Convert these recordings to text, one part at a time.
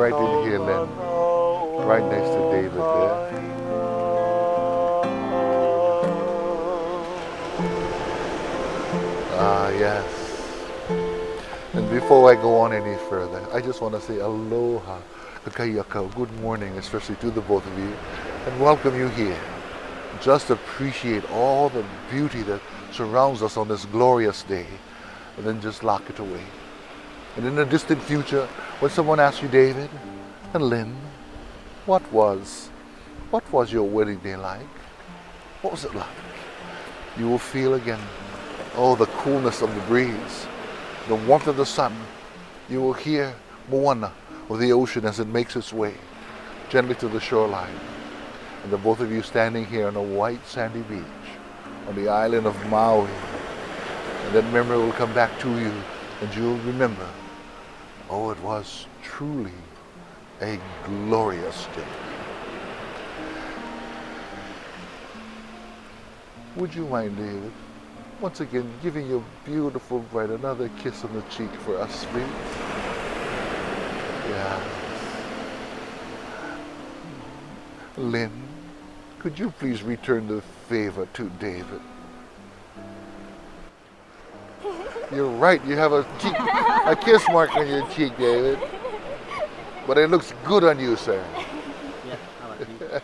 right in here, Lien. Right next to David there. Ah, yes. And before I go on any further, I just want to say aloha, kakayaka, good morning, especially to the both of you, and welcome you here. Just appreciate all the beauty that surrounds us on this glorious day, and then just lock it away. And in the distant future, when someone asks you, David and Lien, what was your wedding day like? What was it like? You will feel again, oh, the coolness of the breeze, the warmth of the sun. You will hear moana of the ocean as it makes its way gently to the shoreline. And the both of you standing here on a white sandy beach on the island of Maui. And that memory will come back to you, and you'll remember, oh, it was truly a glorious day. Would you mind, David, once again giving your beautiful bride another kiss on the cheek for us, please? Yeah. Lien, could you please return the favor to David? You're right, you have a kiss mark on your cheek, David. But it looks good on you, sir. Yeah, I like you.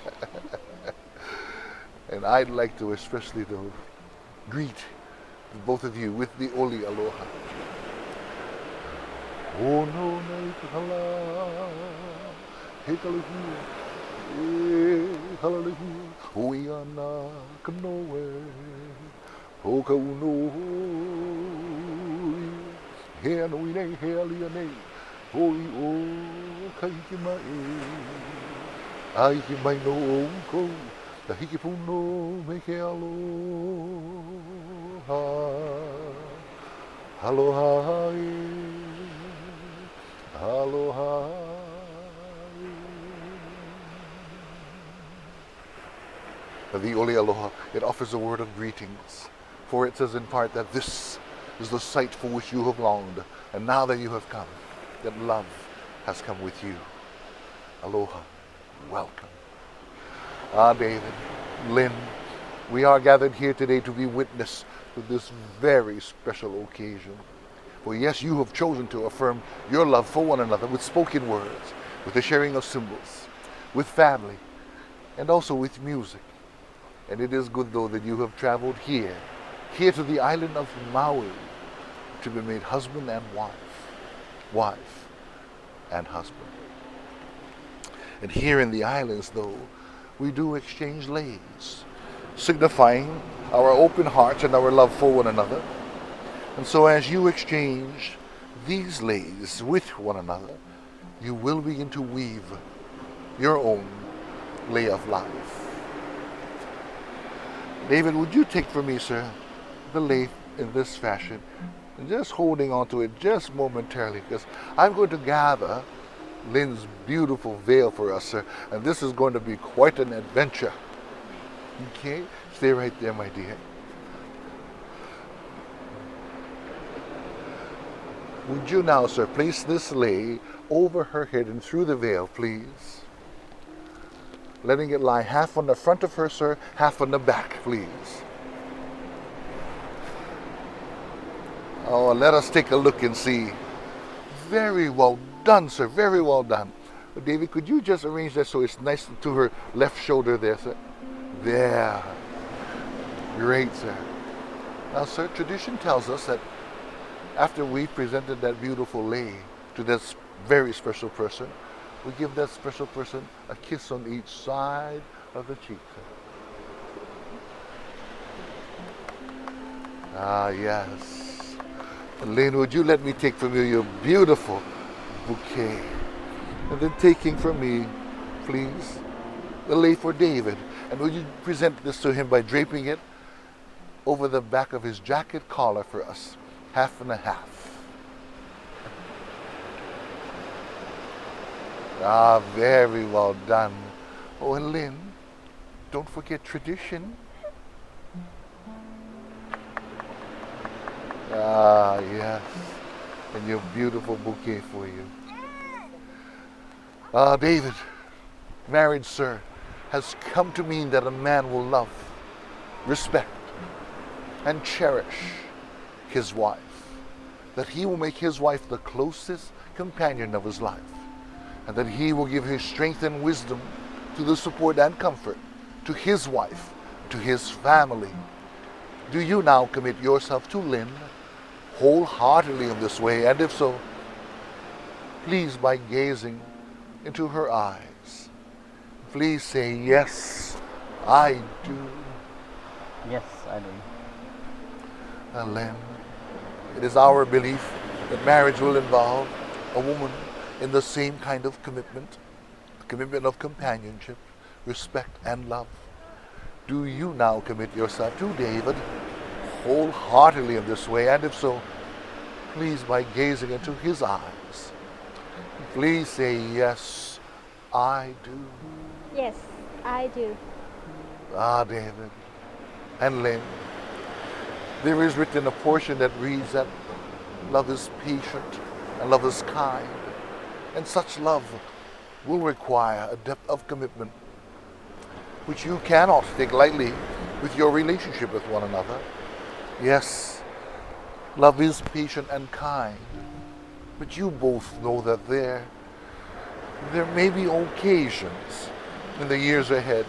And I'd like to especially though greet both of you with the Oli Aloha. Oh no nei kahala, he kalahi, e halalahi, oi ana kanoe, o ka uno, he anui nei, he alia nei, oi o ka hiki mai, ai ki mai no o uko. The hiki puno me ke aloha, aloha, aloha. The Oli Aloha, it offers a word of greetings, for it says in part that this is the sight for which you have longed, and now that you have come, that love has come with you. Aloha, welcome. Ah, David, Lien, we are gathered here today to be witness to this very special occasion. For yes, you have chosen to affirm your love for one another with spoken words, with the sharing of symbols, with family, and also with music. And it is good, though, that you have traveled here to the island of Maui, to be made husband and wife and husband. And here in the islands, though, we do exchange leis, signifying our open hearts and our love for one another. And so as you exchange these leis with one another, you will begin to weave your own lei of life. David, would you take from me, sir, the lei in this fashion, and just holding on to it just momentarily, because I'm going to gather Lien's beautiful veil for us, sir, and this is going to be quite an adventure. Okay? Stay right there, my dear. Would you now, sir, place this lei over her head and through the veil, please? Letting it lie half on the front of her, sir, half on the back, please. Oh, let us take a look and see. Very well done, sir. Very well done. But David, could you just arrange that so it's nice to her left shoulder there, sir? There. Great, sir. Now, sir, tradition tells us that after we presented that beautiful lei to this very special person, we give that special person a kiss on each side of the cheek, sir. Ah, yes. Lien, would you let me take from you your beautiful bouquet? And then taking from me, please, the lei for David. And would you present this to him by draping it over the back of his jacket collar for us, half and a half. Ah, very well done. Oh, and Lien, don't forget tradition. Ah, yes. And your beautiful bouquet for you. David, marriage, sir, has come to mean that a man will love, respect, and cherish his wife. That he will make his wife the closest companion of his life. And that he will give his strength and wisdom to the support and comfort to his wife, to his family. Do you now commit yourself to Lien wholeheartedly in this way? And if so, please, by gazing into her eyes, please say, yes, I do. Yes, I do. And Lien, it is our belief that marriage will involve a woman in the same kind of commitment, a commitment of companionship, respect, and love. Do you now commit yourself to David wholeheartedly in this way? And if so, please, by gazing into his eyes, please say, yes, I do. Yes, I do. David and Lien, there is written a portion that reads that love is patient and love is kind, and such love will require a depth of commitment which you cannot take lightly with your relationship with one another. Yes, love is patient and kind, but you both know that there may be occasions in the years ahead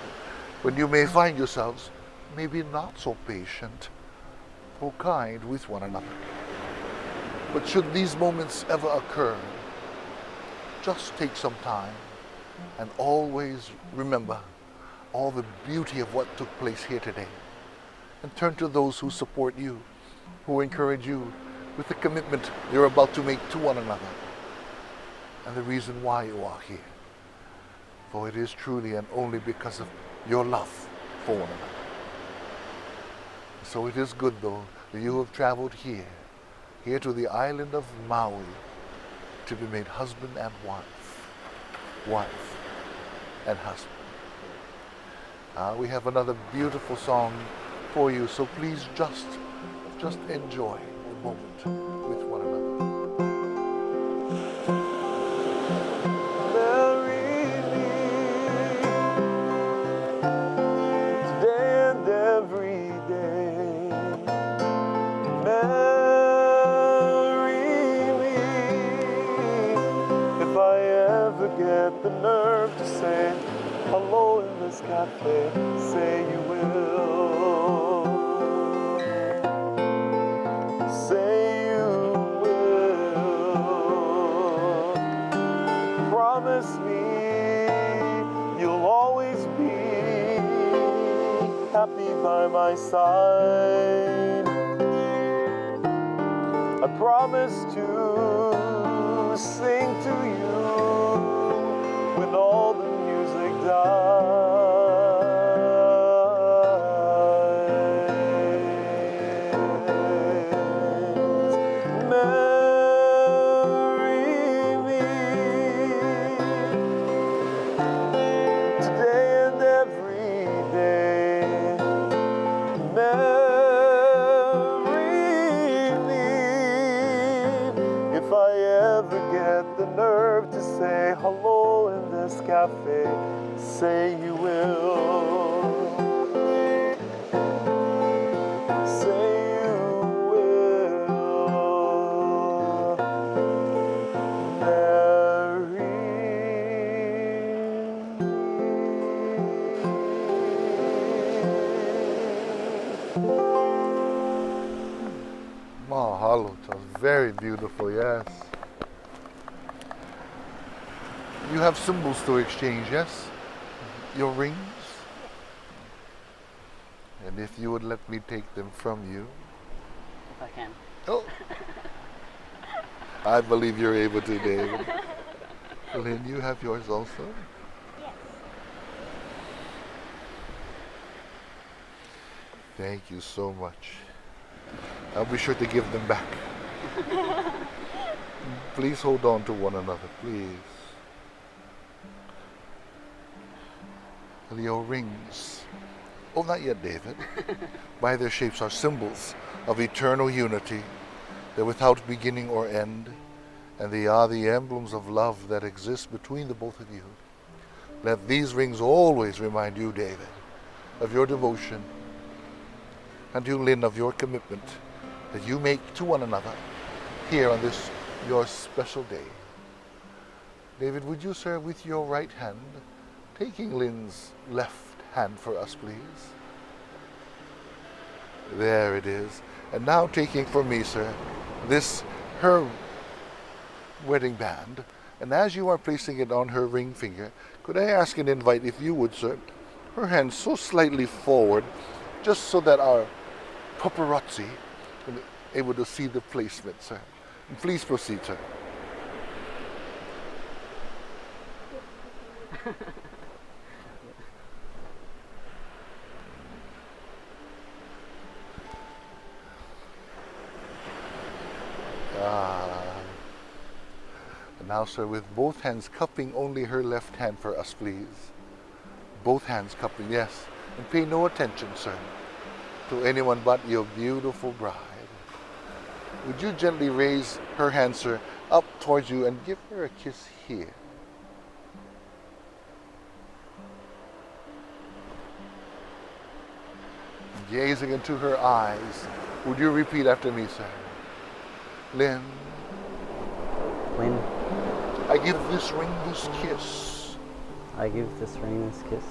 when you may find yourselves maybe not so patient or kind with one another. But should these moments ever occur, just take some time and always remember all the beauty of what took place here today. And turn to those who support you, who encourage you with the commitment you're about to make to one another, and the reason why you are here. For it is truly and only because of your love for one another. So it is good, though, that you have traveled here to the island of Maui, to be made husband and wife and husband. We have another beautiful song for you, so please just enjoy the moment with one another. Marry me today and every day. Marry me if I ever get the nerve to say hello in this cafe. Say you will. Say you will. Promise me you'll always be happy by my side. I promise to sing to you when all the music dies. Marry me today and every day. Marry me if I ever get the nerve to say hello in this cafe. Say you will. Say you will. Marry Mahalo, it was very beautiful, yes. You have symbols to exchange, yes? Your rings? And if you would let me take them from you. If I can. Oh, I believe you're able to, David. Lien, you have yours also? Yes. Thank you so much. I'll be sure to give them back. Please hold on to one another, please. Your rings. Oh, not yet, David. By their shapes are symbols of eternal unity. They're without beginning or end. And they are the emblems of love that exist between the both of you. Let these rings always remind you, David, of your devotion, and you, Lien, of your commitment that you make to one another here on this, your special day. David, would you, sir, with your right hand, taking Lien's left hand for us, please? There it is. And now taking for me, sir, this, her wedding band, and as you are placing it on her ring finger, could I ask and invite, if you would, sir, her hand so slightly forward, just so that our paparazzi can be able to see the placement, sir. And please proceed, sir. And now, sir, with both hands cupping only her left hand for us, please. Both hands cupping, yes. And pay no attention, sir, to anyone but your beautiful bride. Would you gently raise her hand, sir, up towards you and give her a kiss here? Gazing into her eyes, would you repeat after me, sir? Lien, Lien, I give this ring this kiss, I give this ring this kiss,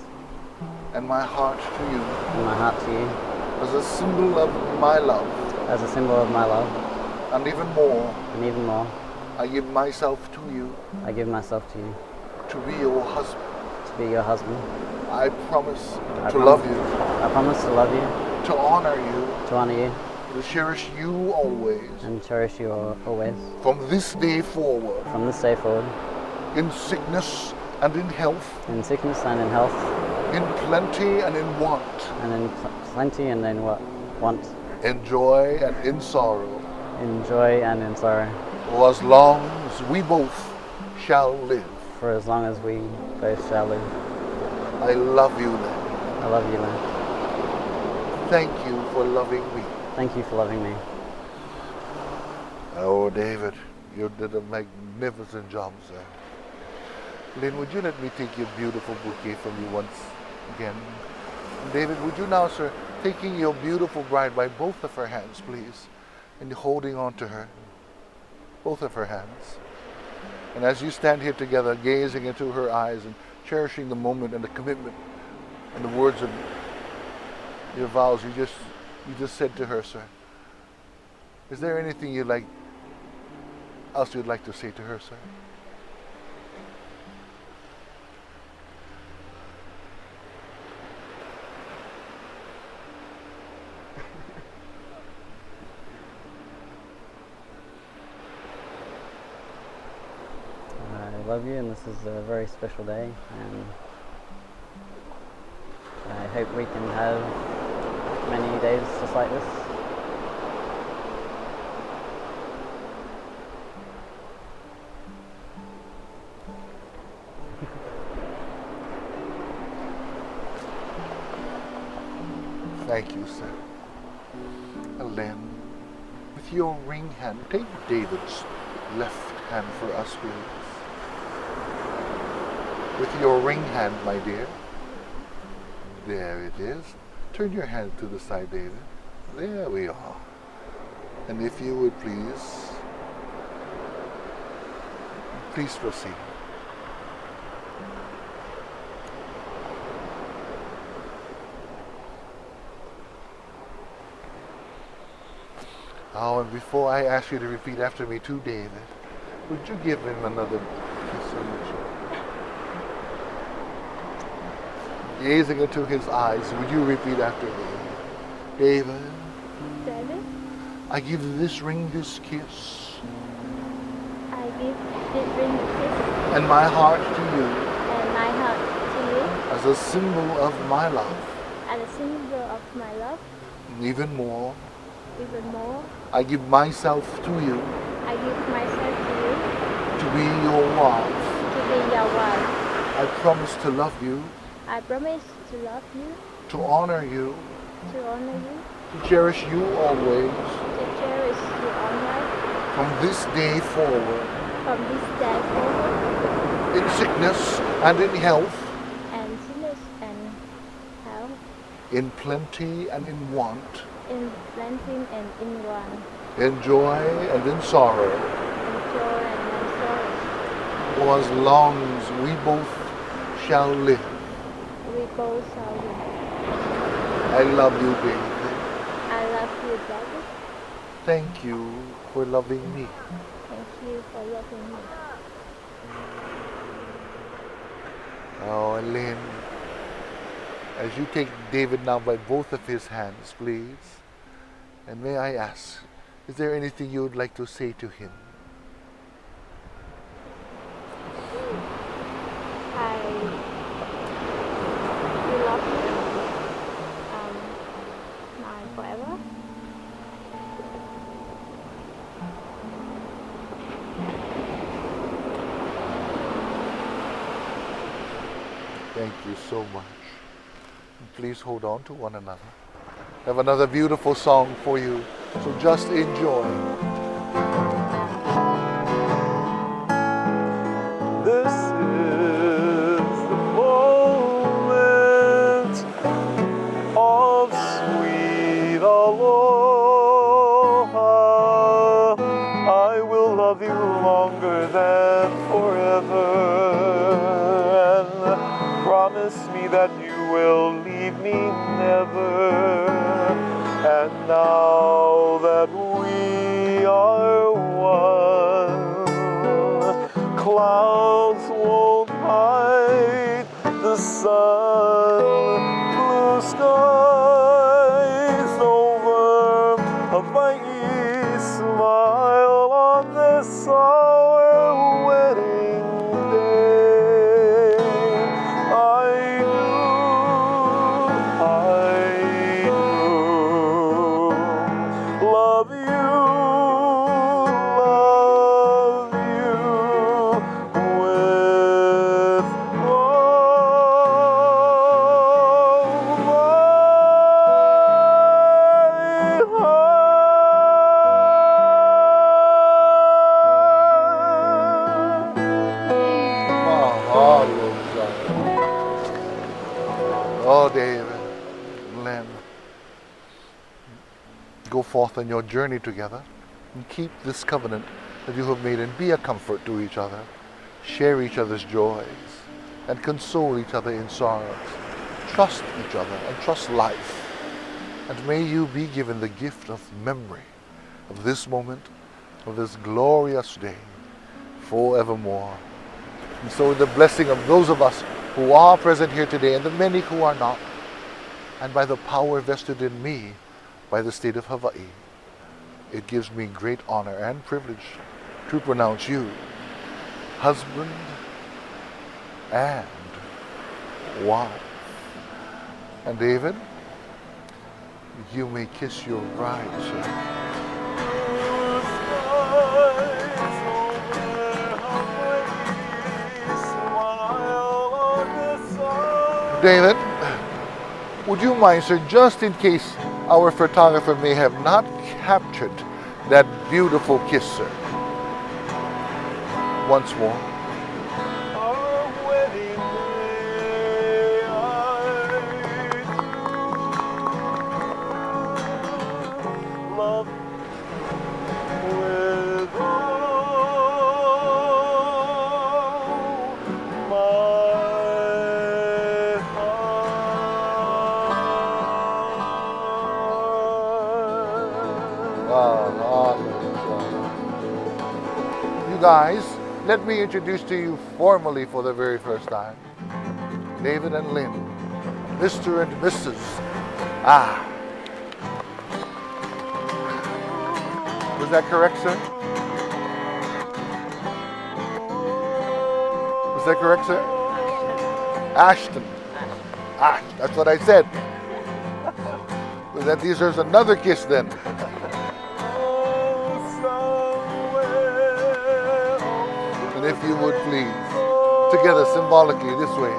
and my heart to you, and my heart to you, as a symbol of my love, as a symbol of my love, and even more, I give myself to you, I give myself to you, to be your husband. to be your husband. I promise I to promise- love you, I promise to love you, to honor you, to honor you, to cherish you always, and cherish you always, from this day forward, from this day forward, in sickness and in health, in sickness and in health, in plenty and in want, and in plenty and in want, in joy and in sorrow, in joy and in sorrow, for as long as we both shall live. for as long as we both shall live. I love you, Lien. I love you, Lien. Thank you for loving me. Thank you for loving me. Oh, David, you did a magnificent job, sir. Lien, would you let me take your beautiful bouquet from you once again? David, would you now, sir, taking your beautiful bride by both of her hands, please, and holding on to her, both of her hands. And as you stand here together, gazing into her eyes and cherishing the moment and the commitment and the words of your vows you just said to her, sir. Is there anything else you'd like to say to her, sir? I love you, and this is a very special day, and I hope we can have many days just like this. Thank you, sir. Lien, with your ring hand, take David's left hand for us, please. With your ring hand, my dear. There it is. Turn your hand to the side, David. There we are. And if you would please proceed. Oh, and before I ask you to repeat after me to David, would you give him another kiss on the cheek? Gazing into his eyes, would you repeat after me? David, David, I give this ring this kiss, I give this ring a kiss and my heart to you, and my heart to you as a symbol of my love. as a symbol of my love. And even more, Even more, I give myself to you I give myself to you to be your wife. to be your wife. I promise to love you, I promise to love you, to honor you, to honor you, to cherish you always, to cherish you always, from this day forward, from this day forward, in sickness and in health, and sickness and health, in plenty and in want, in plenty and in want, in joy and in sorrow, in joy and in sorrow. for as long as we both shall live. We both shall live. I love you, David. I love you, Daddy. Thank you for loving me. Thank you for loving me. Oh, Lien, as you take David now by both of his hands, please, and may I ask, is there anything you would like to say to him? I will love you now and forever. Thank you so much. Please hold on to one another. I have another beautiful song for you, so just enjoy. This is the moment of sweet aloha. I will love you longer than forever, and promise me that you will leave me never. And now that we are one, clouds won't hide the sun, blue skies over a mighty smile on this our wedding day. I do love you with all my heart. Oh, David, Lien, go forth on your journey together and keep this covenant that you have made and be a comfort to each other. Share each other's joys and console each other in sorrows. Trust each other and trust life. And may you be given the gift of memory of this moment, of this glorious day, forevermore. And so with the blessing of those of us who are present here today and the many who are not, and by the power vested in me by the state of Hawaii, it gives me great honor and privilege to pronounce you husband and wife. And David, you may kiss your bride, sir. David, would you mind, sir, just in case our photographer may have not captured that beautiful kiss, sir? Once more. You guys, let me introduce to you formally for the very first time, David and Lien, Mr. and Mrs. Was that correct, sir? Was that correct, sir? Ashton. That's what I said. That deserves another kiss then. And if you would please, together symbolically this way,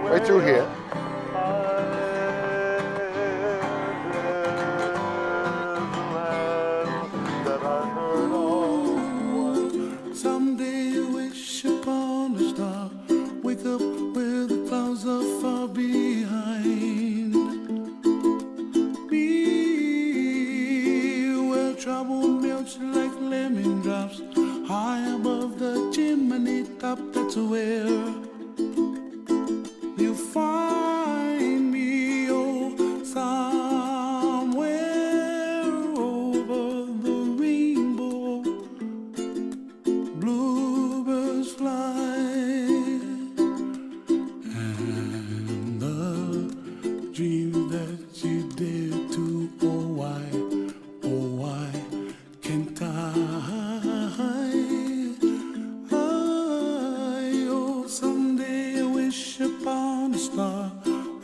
right through here. Someday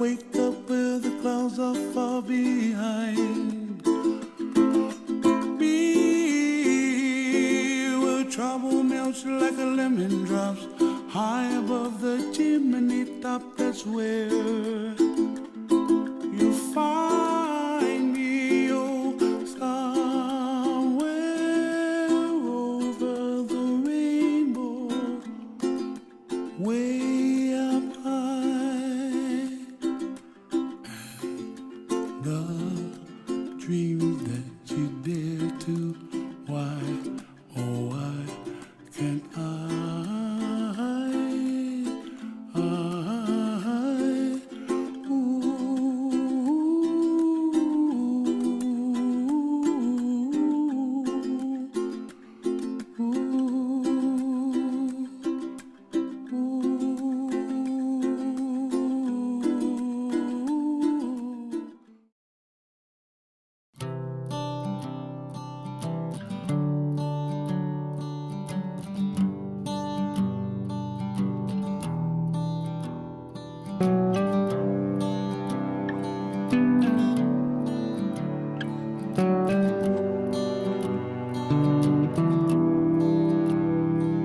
wake up where the clouds are far behind me, where trouble melts like a lemon drops high above the chimney top. That's where you find me, oh, somewhere over the rainbow, way up high. The dreams that you dare to, why, oh why can't I?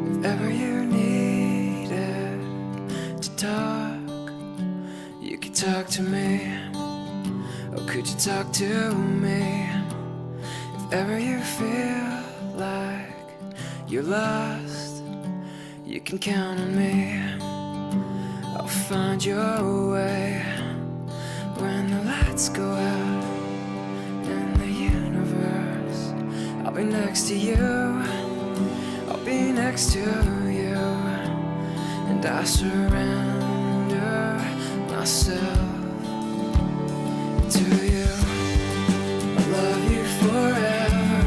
If ever you needed to talk, you could talk to me. Or could you talk to me? If ever you feel like you're lost, you can count on me. I'll find your way when the lights go out in the universe. I'll be next to you, I'll be next to you, and I surrender myself to you. I love you forever,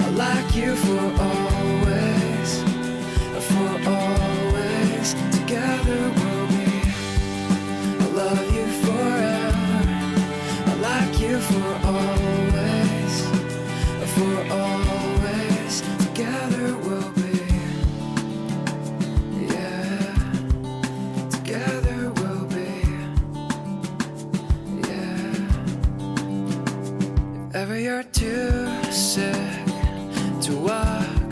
I like you for always, together we'll be. I love you forever, I like you for always, together we'll be. Yeah, together we'll be. Yeah. If ever you're too sick to walk,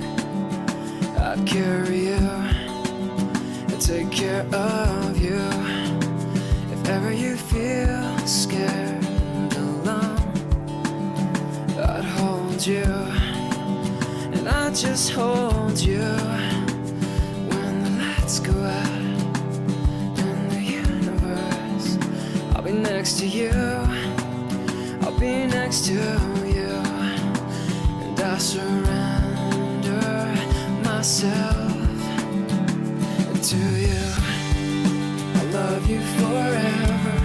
I'd carry you and take care of you. If ever you feel scared and alone, I'd hold you, and I'd just hold you when the lights go out in the universe. I'll be next to you, I'll be next to you, and I surrender myself to you. I love you forever,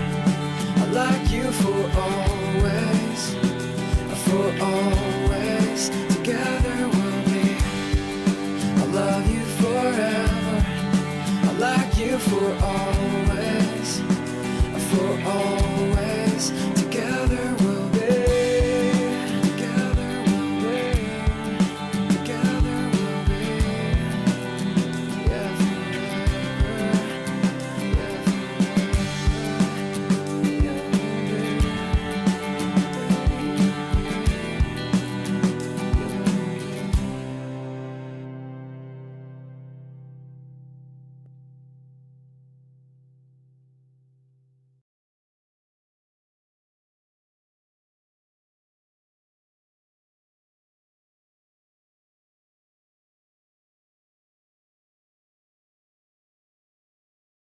I like you for always, together we'll be. I love you forever, I like you for always,